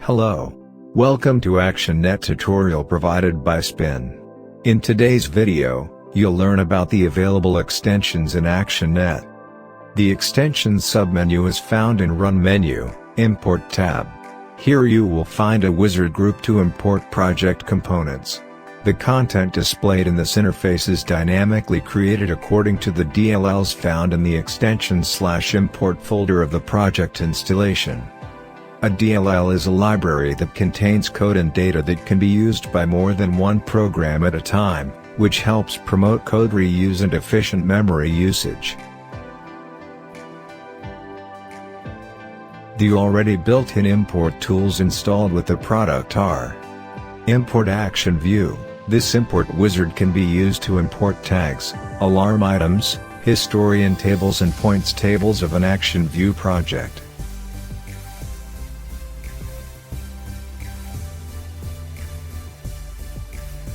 Hello. Welcome to ActionNET tutorial provided by Spin. In today's video, you'll learn about the available extensions in ActionNET. The extensions submenu is found in Run menu, Import tab. Here you will find a wizard group to import project components. The content displayed in this interface is dynamically created according to the DLLs found in the extensions/import folder of the project installation. A DLL is a library that contains code and data that can be used by more than one program at a time, which helps promote code reuse and efficient memory usage. The already built-in import tools installed with the product are: Import Action View. This import wizard can be used to import tags, alarm items, historian tables and points tables of an Action View project.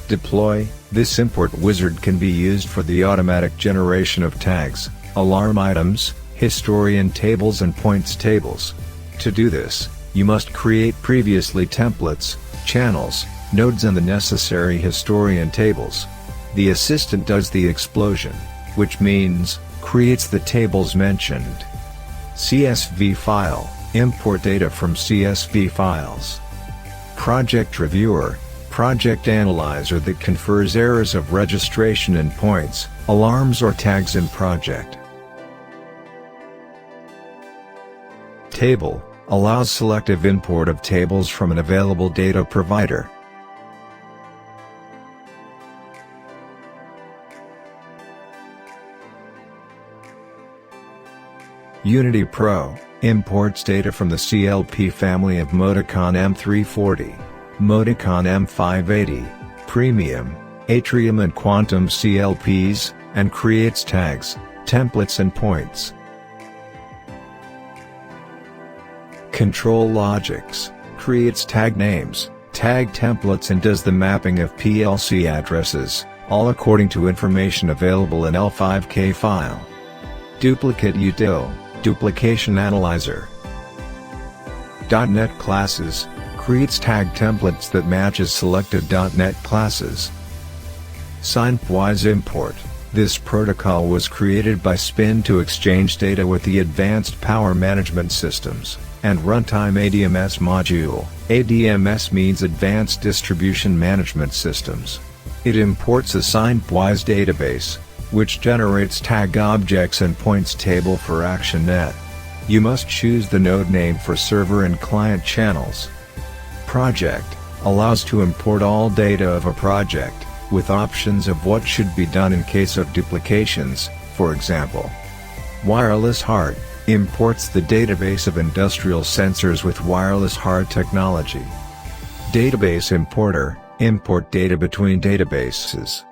Deploy. This import wizard can be used for the automatic generation of tags, alarm items, historian tables and points tables. To do this, you must create previously templates, channels, nodes and the necessary historian tables. The assistant does the explosion, which means, creates the tables mentioned. CSV file, import data from CSV files. Project Reviewer, project analyzer that confers errors of registration and points, alarms or tags in project. Table, allows selective import of tables from an available data provider. Unity Pro, imports data from the CLP family of Modicon M340, Modicon M580, Premium, Atrium and Quantum CLPs, and creates tags, templates and points. Control Logics, creates tag names, tag templates and does the mapping of PLC addresses, all according to information available in L5K file. Duplicate Util, duplication analyzer. .NET Classes, creates tag templates that matches selected .NET classes. Signpwise Import, this protocol was created by Spin to exchange data with the Advanced Power Management Systems and Runtime ADMS module. ADMS means Advanced Distribution Management Systems. It imports a Signpwise database, which generates tag objects and points table for ActionNET. You must choose the node name for server and client channels. Project, allows to import all data of a project, with options of what should be done in case of duplications, for example. Wireless HART, imports the database of industrial sensors with wireless HART technology. Database Importer, import data between databases.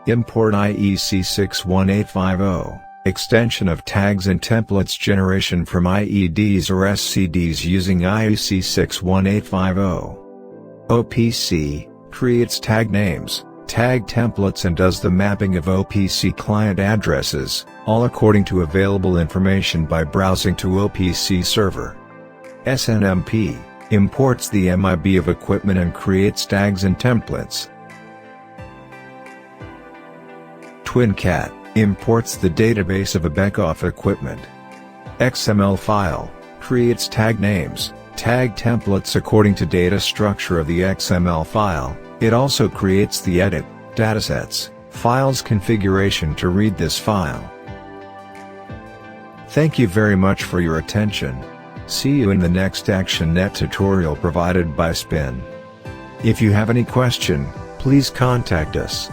Import IEC 61850, extension of tags and templates generation from IEDs or SCDs using IEC 61850. OPC, creates tag names, tag templates and does the mapping of OPC client addresses, all according to available information by browsing to OPC server. SNMP, imports the MIB of equipment and creates tags and templates. TwinCat, imports the database of a backoff equipment. XML file, creates tag names, tag templates according to data structure of the XML file. It also creates the edit, datasets, files configuration to read this file. Thank you very much for your attention. See you in the next ActionNET tutorial provided by Spin. If you have any question, please contact us.